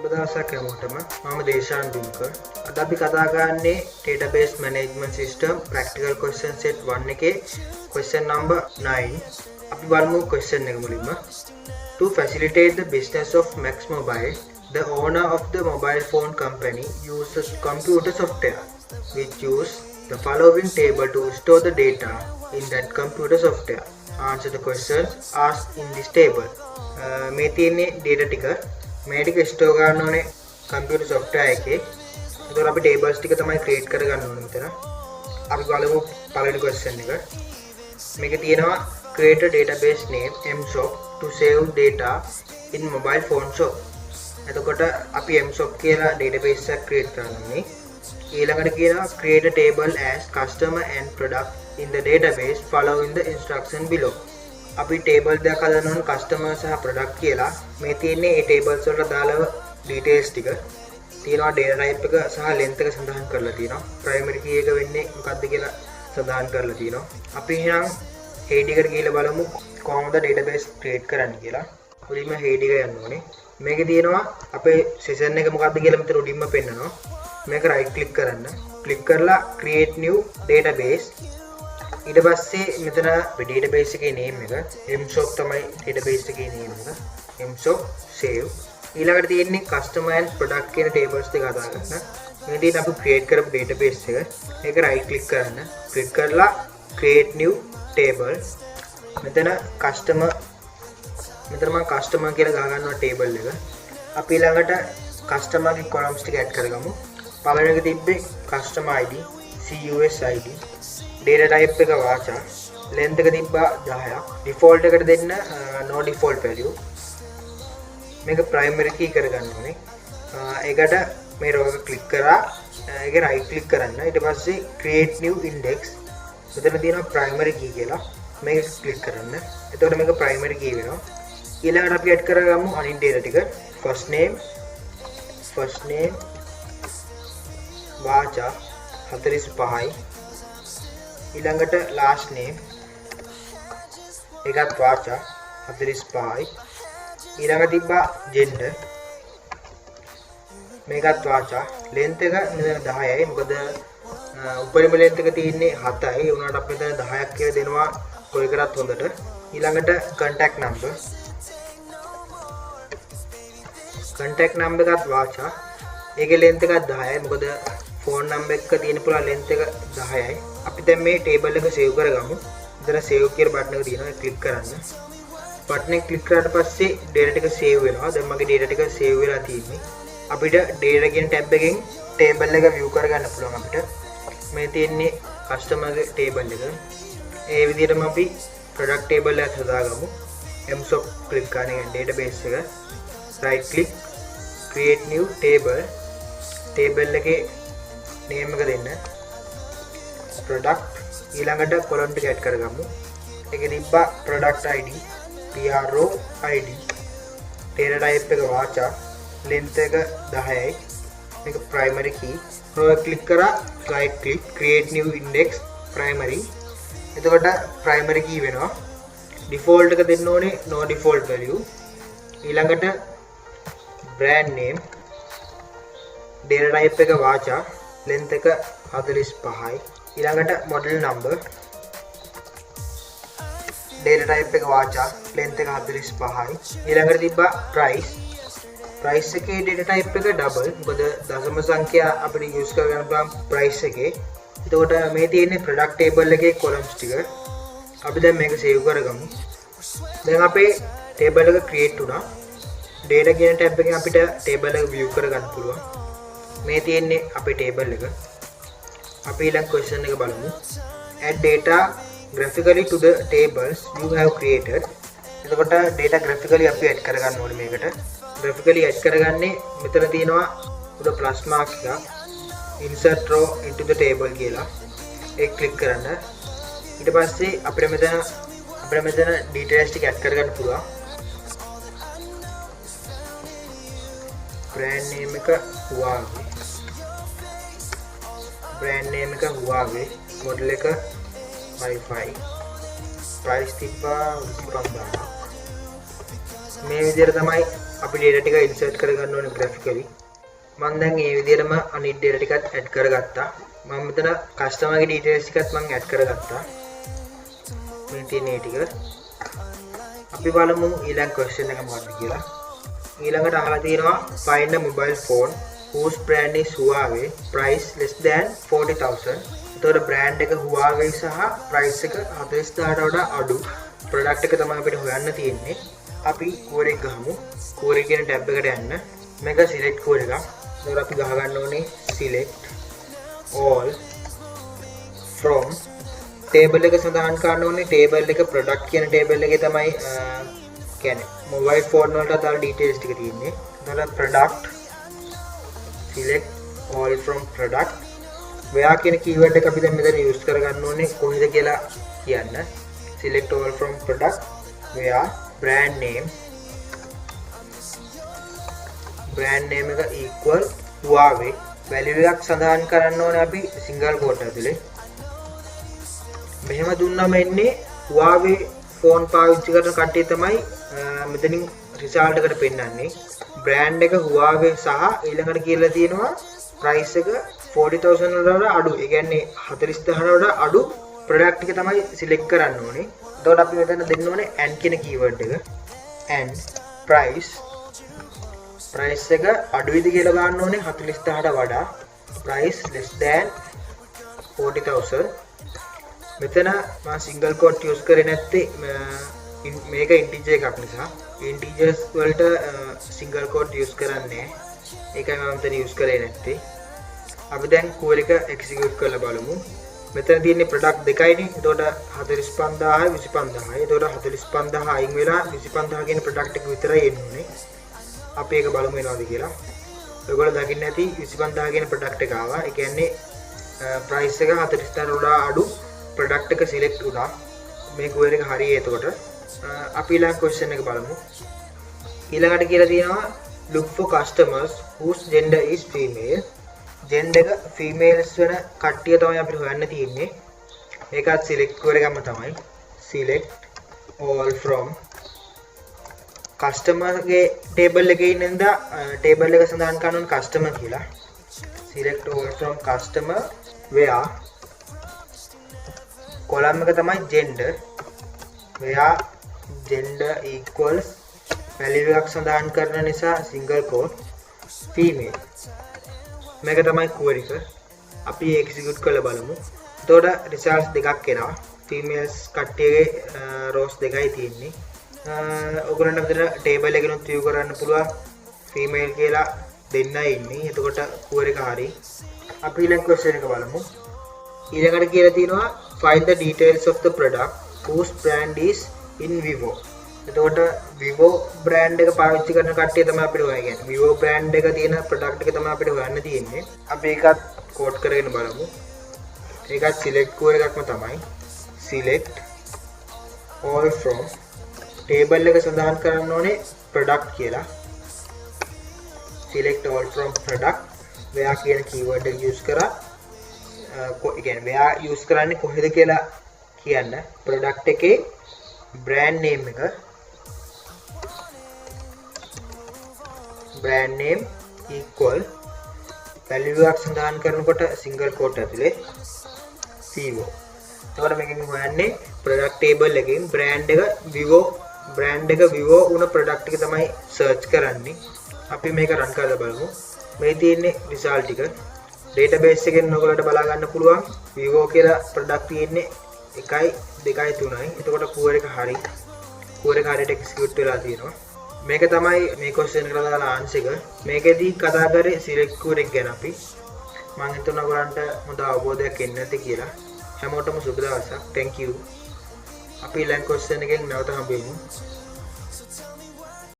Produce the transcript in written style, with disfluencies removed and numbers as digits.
සුබදවසක් හැමෝටම. මම දේශාන් දුම්කර්. අද අපි කතා කරන්නේ database management system practical question set 1 එකේ question number 9. අපි බලමු question එක මුලින්ම. To facilitate the business of Max Mobile, the owner of the mobile phone company uses computer software which use the following table to store the data in that computer software. Answer the questions asked in this table. මේ තියෙන්නේ data ටික මේ ටික Store කරන්න ඕනේ computer software එකේ. ඒතකොට අපි tables ටික තමයි create කරගන්න ඕනේ මෙතන. අපි බලමු පළවෙනි question එක. මේකේ තියෙනවා create a database name mshop to save data in mobile phone shop. එතකොට අපි mshop කියලා database එකක් create කරන්නේ. ඊළඟට කියනවා create a table as customer and product in the database following the instruction below. අපි table දෙකක් හදන්න ඕන customer සහ product කියලා. මේ තියෙන්නේ ඒ tables වලට දාලා details ටික. තියෙනවා data type එක සහ length එක සඳහන් කරලා තියෙනවා. primary key එක වෙන්නේ මොකක්ද කියලා සඳහන් කරලා තියෙනවා. අපි එහෙනම් head එකට ගිහලා බලමු කොහොමද database create කරන්න කියලා. මුලින්ම head එක යන්න ඕනේ. මේකේ තියෙනවා අපේ session එක මොකක්ද කියලා මෙතන උඩින්ම පෙන්නනවා. මේක right click කරන්න. click කරලා create new database. ඊට පස්සේ මෙතන database එකේ name එක mshop තමයි database එකේ name එක. mshop save. ඊළඟට තියෙන්නේ customer and product කියන tables දෙක හදා ගන්න. මේ තියෙන අපි create කරපු database එක. ඒක right click කරන්න. click කරලා create new table. මෙතන customer මම customer කියලා ගහ ගන්නවා table එක. අපි ඊළඟට customer ගේ columns ටික add කරගමු. පළවෙනි එක තිබ්බේ customer ID, CUS ID, data type එක වාචා, length එක තිබ්බා 10ක්, default එකට දෙන්න no default value. මේක primary key කරගන්න ඕනේ. ඒකට මේ row එක click කරා, ඒක right click කරන්න. ඊට පස්සේ create new index. මෙතන තියෙනවා primary key කියලා. මේක click කරන්න. එතකොට මේක primary key වෙනවා. ඊළඟට අපි add කරගමු අනිත් data ටික. first name වාචා 45යි. ඊළඟට last name ඒකත් වාචා 45යි. ඊළඟ තිබ්බා gender මේකත් වාචා. length එක මෙතන 10යි. මොකද උපරිම length එක තියෙන්නේ 7යි. ඒ වුණාට අපි මෙතන 10ක් කියලා දෙනවා කොයි කරත් හොඳට. ඊළඟට contact number එකත් වාචා. ඒකේ length එකත් 10යි. මොකද phone number එක තියෙන පුළුවන් length එක 10යි. අපි දැන් මේ table එක save කරගමු. ඉතින් save කියලා button එක තියෙනවා. click කරන්න. button එක click කරාට පස්සේ data ටික save වෙනවා. දැන් මගේ data ටික save වෙලා තියෙන්නේ. අපිට data කියන tab එකෙන් table එක view කරගන්න පුළුවන් අපිට. මේ තියෙන්නේ customer ගේ table එක. ඒ විදිහටම අපි product table එකක් හදාගමු. mshop click කරන එක database එක. right click create new table. table එකේ name එක දෙන්න. product ඊළඟට column ටික add කරගමු. ඒකේ තිබ්බා product ID, PRO ID, data type එක වාචා, length එක 10යි. මේක primary key. row එක click කරා, right click create new index primary. එතකොට primary key වෙනවා. default එක දෙන්න ඕනේ no default value. ඊළඟට brand name, data type එක වාචා, length එක 45යි. ඊළඟට model number, data type එක වාචා, length එක 45යි. ඊළඟට තිබ්බා price එකේ data type එක double. මොකද දශම සංඛ්‍යා අපිට use කරගන්න පුළුවන් price එකේ. එතකොට මේ තියෙන්නේ product table එකේ columns ටික. අපි දැන් මේක save කරගමු. දැන් අපේ table එක create වුණා. data කියන tab එකෙන් අපිට table එක view කරගන්න පුළුවන්. මේ තියෙන්නේ අපේ table එක. අපි ඊළඟ question එක බලමු. add data graphically to the tables you have created. එතකොට data graphically අපි add කරගන්න ඕනේ මේකට. graphically add කරගන්නේ මෙතන තියෙනවා උඩ plus mark එක insert row into the table කියලා. ඒක click කරන්න. ඊට පස්සේ අපිට මෙතන details ටික add කරගන්න පුළුවන්. brand name එක Huawei, model එක Wi-Fi, price තිබ්බා 25,000. මේ විදිහට තමයි අපි data ටික insert කරගන්න ඕනේ graphically. මම දැන් මේ විදිහටම අනිත් data ටිකත් add කරගත්තා. මම මෙතන customer ගේ details ටිකත් මම add කරගත්තා. මේ තියෙන මේ ටික. අපි බලමු ඊළඟ question එක මොකක්ද කියලා. ඊළඟට අහලා තියෙනවා find a mobile phone whose brand is Huawei, price less than 40,000. එතකොට brand එක Huawei සහ price එක 40000ට වඩා අඩු product එක තමයි අපිට හොයන්න තියෙන්නේ. අපි core එක ගහමු. core කියන tab එකට යන්න. මේක select core එකක්. එතකොට අපි ගහ ගන්න ඕනේ select all from table එක සඳහන් කරන්න ඕනේ. table එක product කියන table එකේ තමයි කියන්නේ mobile phone වලට අදාළ details ටික තියෙන්නේ. එතකොට product select all from product where කියන keyword එක අපි දැන් මෙතන use කරගන්න ඕනේ කොහෙද කියලා කියන්න. select all from product where brand name එක equal Huawei value එකක් සඳහන් කරන්න ඕනේ අපි single quote ඇතුලේ. මෙහෙම දුන්නම එන්නේ Huawei phone පාවිච්චි කරන කට්ටිය තමයි මෙතනින් result එකට පෙන්නන්නේ. brand එක Huawei සහ ඊළඟට කියලා තියෙනවා price එක 40,000 වලට අඩු. ඒ කියන්නේ 40000ට වඩා අඩු product එක තමයි select කරන්න ඕනේ. එතකොට අපි මෙතන දෙන්න ඕනේ and කියන keyword එක. and price එක අඩුයිද කියලා බලන්න ඕනේ 40000ට වඩා. price less than 40,000. මෙතන මම single quote use කරේ නැත්තේ මේක integer එකක් නිසා. integers වලට single quote use කරන්නේ. ඒකයි මම මෙතන use කරේ නැත්තේ. අපි දැන් core එක execute කරලා බලමු. මෙතන තියෙන්නේ product දෙකයිනේ. එතකොට 45000යි 25000යි. එතකොට 45000 අයින් වෙලා 25000 කියන product එක විතරයි එන්නේ. අපි ඒක බලමු වෙනවද කියලා. ඔයගොල්ලෝ දකින්න ඇති 25000 කියන product එක ආවා. ඒ කියන්නේ price එක 40000ට වඩා අඩු product එක select වුණා. මේ core එක හරියයි. එතකොට අපි ඊළඟ question එක බලමු. ඊළඟට කියලා තියෙනවා look for customers whose gender is female. gender එක females වෙන කට්ටිය තමයි අපිට හොයන්න තියෙන්නේ. ඒකත් select core එකම තමයි. select all from customer ගේ table එකේ ඉන්න table එක සඳහන් කරනවා customer කියලා. select all from customer where column එක තමයි gender where gender equals value එකක් සඳහන් කරන නිසා single quote female. මේක තමයි core එක. අපි execute කරලා බලමු. එතකොට results දෙකක් එනවා. females කට්ටියගේ rows දෙකයි තියෙන්නේ. ඔයගොල්ලන්ට මෙතන table එකකිනුත් view කරන්න පුළුවන්. female කියලා දෙන්නයි ඉන්නේ. එතකොට core එක හරි. අපි ඊළඟ question එක බලමු. ඊළඟට කියලා තියෙනවා find the details of the product whose brand is in Vivo. එතකොට Vivo brand එක පාවිච්චි කරන කට්ටිය තමයි අපිට හොයන්නේ. Vivo brand එක තියෙන product එක තමයි අපිට හොයන්න තියෙන්නේ. අපි ඒකත් quote කරගෙන බලමු. ඒකත් select core එකක්ම තමයි. select all from table එක සඳහන් කරන්න ඕනේ product කියලා. select all from product where කියන keyword එක use කරා. ඒ කියන්නේ where use කරන්නේ කොහෙද කියලා කියන්න. product එකේ brand name එක brand name equal value එකක් සඳහන් කරනකොට single quote ඇතුලේ Vivo. එතකොට මේකෙන් හොයන්නේ product table එකෙන් brand එක Vivo වුණ product එක තමයි search කරන්නේ. අපි මේක run කරලා බලමු. මේ තියෙන්නේ result ටික. database එකෙන් ඔයගොල්ලන්ට බලා ගන්න පුළුවන් Vivo කියලා product තියෙන්නේ 1 2 3යි. එතකොට core එක හරි. core එක හරියට execute වෙලා තියෙනවා. මේක තමයි මේ question එකට දාලා answer එක. මේකෙදි කතා කරේ select core එක ගැන අපි. මම හිතනවා ඔයගොල්ලන්ට හොඳ අවබෝධයක් එන්න ඇති කියලා. හැමෝටම සුබ දවසක්. Thank you. අපි ඊළඟ question එකෙන් නැවත හම්බෙමු.